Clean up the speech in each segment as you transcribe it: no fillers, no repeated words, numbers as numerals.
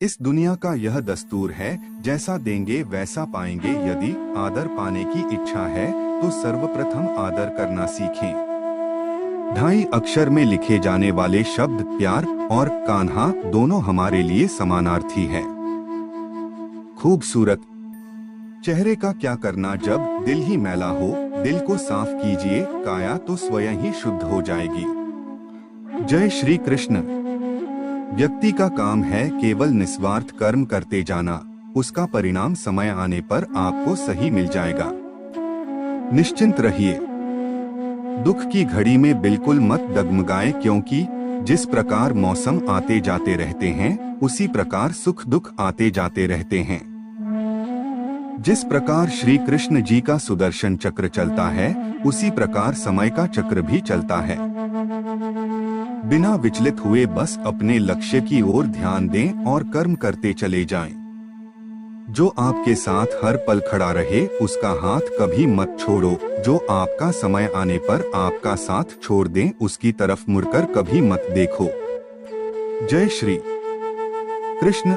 इस दुनिया का यह दस्तूर है, जैसा देंगे वैसा पाएंगे। यदि आदर पाने की इच्छा है तो सर्वप्रथम आदर करना सीखें। 2.5 अक्षर में लिखे जाने वाले शब्द प्यार और कान्हा दोनों हमारे लिए समानार्थी है। खूबसूरत चेहरे का क्या करना जब दिल ही मैला हो। दिल को साफ कीजिए, काया तो स्वयं ही शुद्ध हो जाएगी। जय श्री कृष्ण। व्यक्ति का काम है केवल निस्वार्थ कर्म करते जाना, उसका परिणाम समय आने पर आपको सही मिल जाएगा। निश्चिंत रहिए। दुख की घड़ी में बिल्कुल मत डगमगाएं, क्योंकि जिस प्रकार मौसम आते जाते रहते हैं उसी प्रकार सुख दुख आते जाते रहते हैं। जिस प्रकार श्री कृष्ण जी का सुदर्शन चक्र चलता है उसी प्रकार समय का चक्र भी चलता है। बिना विचलित हुए बस अपने लक्ष्य की ओर ध्यान दें और कर्म करते चले जाएं। जो आपके साथ हर पल खड़ा रहे उसका हाथ कभी मत छोड़ो। जो आपका समय आने पर आपका साथ छोड़ दे उसकी तरफ मुड़कर कभी मत देखो। जय श्री कृष्ण।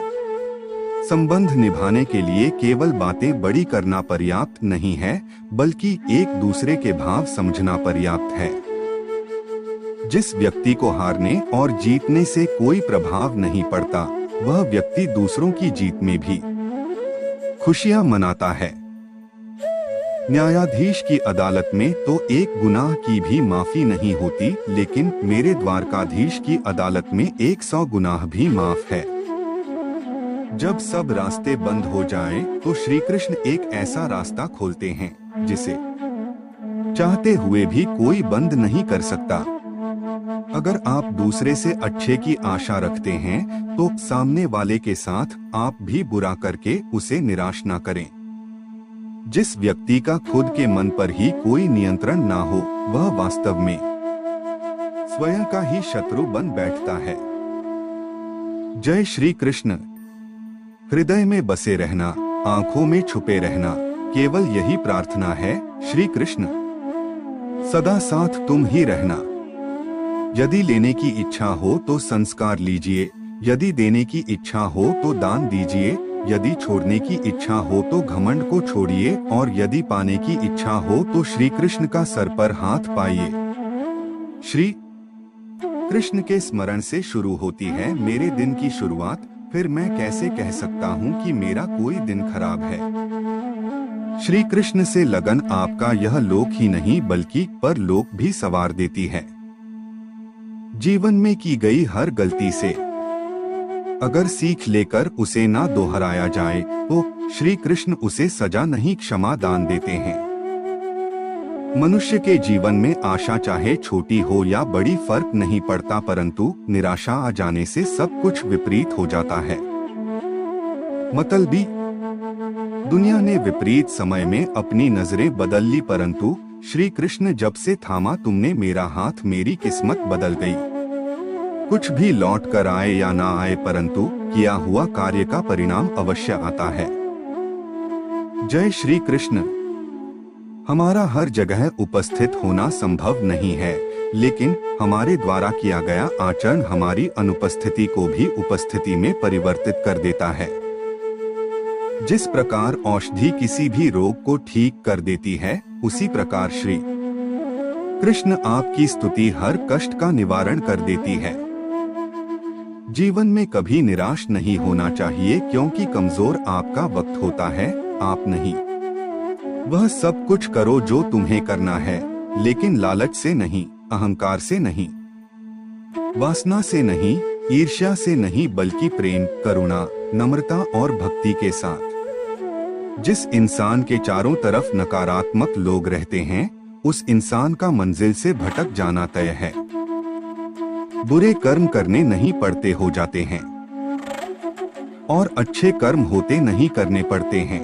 संबंध निभाने के लिए केवल बातें बड़ी करना पर्याप्त नहीं है, बल्कि एक दूसरे के भाव समझना पर्याप्त है। जिस व्यक्ति को हारने और जीतने से कोई प्रभाव नहीं पड़ता, वह व्यक्ति दूसरों की जीत में भी खुशियां मनाता है। न्यायाधीश की अदालत में तो एक गुनाह की भी माफी नहीं होती, लेकिन मेरे द्वारकाधीश की अदालत में 100 गुनाह भी माफ है। जब सब रास्ते बंद हो जाएं, तो श्री कृष्ण एक ऐसा रास्ता खोलते हैं जिसे चाहते हुए भी कोई बंद नहीं कर सकता। अगर आप दूसरे से अच्छे की आशा रखते हैं तो सामने वाले के साथ आप भी बुरा करके उसे निराश ना करें। जिस व्यक्ति का खुद के मन पर ही कोई नियंत्रण ना हो, वह वास्तव में स्वयं का ही शत्रु बन बैठता है। जय श्री कृष्ण। हृदय में बसे रहना, आंखों में छुपे रहना, केवल यही प्रार्थना है। श्री कृष्ण। सदा साथ तुम ही रहना। यदि लेने की इच्छा हो तो संस्कार लीजिए, यदि देने की इच्छा हो तो दान दीजिए, यदि छोड़ने की इच्छा हो तो घमंड को छोड़िए, और यदि पाने की इच्छा हो तो श्री कृष्ण का सर पर हाथ पाइए। श्री कृष्ण के स्मरण से शुरू होती है मेरे दिन की शुरुआत, फिर मैं कैसे कह सकता हूँ कि मेरा कोई दिन खराब है। श्री कृष्ण से लगन आपका यह लोक ही नहीं बल्कि परलोक भी संवार देती है। जीवन में की गई हर गलती से अगर सीख लेकर उसे ना दोहराया जाए तो श्री कृष्ण उसे सजा नहीं क्षमा दान देते हैं। मनुष्य के जीवन में आशा चाहे छोटी हो या बड़ी फर्क नहीं पड़ता, परंतु निराशा आ जाने से सब कुछ विपरीत हो जाता है। मतलबी दुनिया ने विपरीत समय में अपनी नजरें बदल ली, परंतु श्री कृष्ण जब से थामा तुमने मेरा हाथ मेरी किस्मत बदल गई। कुछ भी लौट कर आए या ना आए, परंतु किया हुआ कार्य का परिणाम अवश्य आता है। जय श्री कृष्ण। हमारा हर जगह उपस्थित होना संभव नहीं है, लेकिन हमारे द्वारा किया गया आचरण हमारी अनुपस्थिति को भी उपस्थिति में परिवर्तित कर देता है। जिस प्रकार औषधि किसी भी रोग को ठीक कर देती है, उसी प्रकार श्री कृष्ण आपकी स्तुति हर कष्ट का निवारण कर देती है। जीवन में कभी निराश नहीं होना चाहिए, क्योंकि कमजोर आपका वक्त होता है, आप नहीं। वह सब कुछ करो जो तुम्हें करना है, लेकिन लालच से नहीं, अहंकार से नहीं, वासना से नहीं, ईर्ष्या से नहीं, बल्कि प्रेम, करुणा, नम्रता और भक्ति के साथ। जिस इंसान के चारों तरफ नकारात्मक लोग रहते हैं, उस इंसान का मंजिल से भटक जाना तय है। बुरे कर्म करने नहीं पड़ते हो जाते हैं, और अच्छे कर्म होते नहीं करने पड़ते हैं।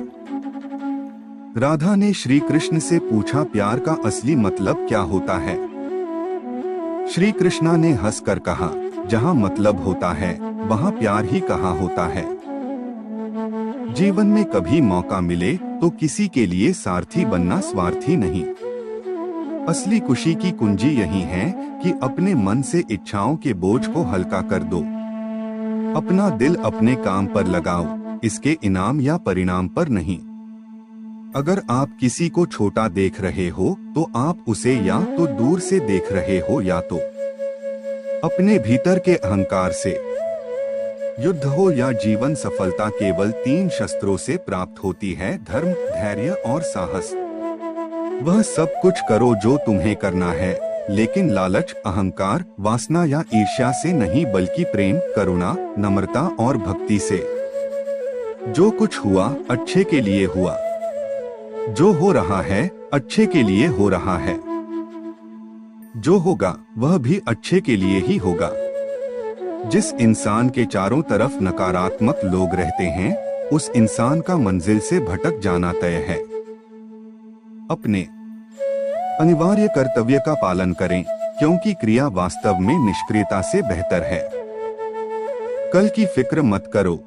राधा ने श्री कृष्ण से पूछा, प्यार का असली मतलब क्या होता है? श्री कृष्णा ने हंसकर कहा, जहाँ मतलब होता है वहाँ प्यार ही कहाँ होता है। जीवन में कभी मौका मिले तो किसी के लिए सारथी बनना स्वार्थी नहीं। असली खुशी की कुंजी यही है कि अपने मन से इच्छाओं के बोझ को हल्का कर दो। अपना दिल अपने काम पर लगाओ, इसके इनाम या परिणाम पर नहीं। अगर आप किसी को छोटा देख रहे हो तो आप उसे या तो दूर से देख रहे हो या तो अपने भीतर के अहंकार से। युद्ध हो या जीवन, सफलता केवल 3 शस्त्रों से प्राप्त होती है, धर्म, धैर्य और साहस। वह सब कुछ करो जो तुम्हें करना है, लेकिन लालच, अहंकार, वासना या ईर्ष्या से नहीं, बल्कि प्रेम, करुणा, नम्रता और भक्ति से। जो कुछ हुआ अच्छे के लिए हुआ, जो हो रहा है अच्छे के लिए हो रहा है, जो होगा वह भी अच्छे के लिए ही होगा। जिस इंसान के चारों तरफ नकारात्मक लोग रहते हैं, उस इंसान का मंजिल से भटक जाना तय है। अपने अनिवार्य कर्तव्य का पालन करें, क्योंकि क्रिया वास्तव में निष्क्रियता से बेहतर है। कल की फिक्र मत करो।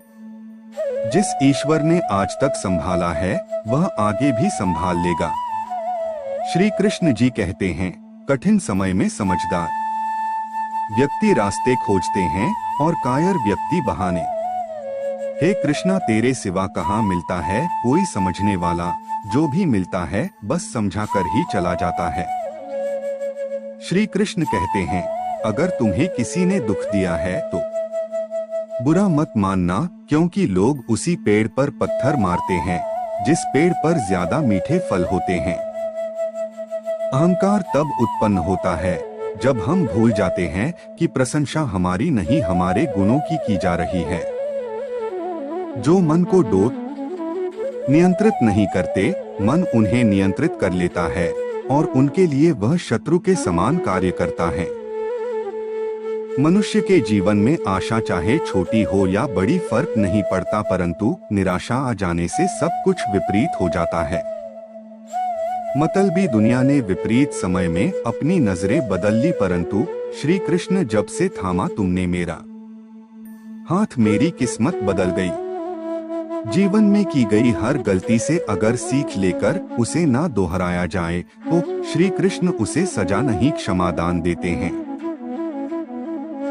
जिस ईश्वर ने आज तक संभाला है, वह आगे भी संभाल लेगा। श्री कृष्ण जी कहते हैं, कठिन समय में समझदार व्यक्ति रास्ते खोजते हैं और कायर व्यक्ति बहाने। हे कृष्णा, तेरे सिवा कहाँ मिलता है कोई समझने वाला, जो भी मिलता है बस समझा कर ही चला जाता है। श्री कृष्ण कहते हैं, अगर तुम्हें किसी ने दुख दिया है तो बुरा मत मानना, क्योंकि लोग उसी पेड़ पर पत्थर मारते हैं जिस पेड़ पर ज्यादा मीठे फल होते हैं। अहंकार तब उत्पन्न होता है जब हम भूल जाते हैं कि प्रशंसा हमारी नहीं, हमारे गुणों की जा रही है। जो मन को नियंत्रित नहीं करते, मन उन्हें नियंत्रित कर लेता है और उनके लिए वह शत्रु के समान कार्य करता है। मनुष्य के जीवन में आशा चाहे छोटी हो या बड़ी फर्क नहीं पड़ता, परंतु निराशा आ जाने से सब कुछ विपरीत हो जाता है। मतलबी दुनिया ने विपरीत समय में अपनी नजरें बदल ली, परंतु श्री कृष्ण जब से थामा तुमने मेरा हाथ, मेरी किस्मत बदल गई। जीवन में की गई हर गलती से अगर सीख लेकर उसे ना दोहराया जाए तो श्री कृष्ण उसे सजा नहीं, क्षमादान देते हैं।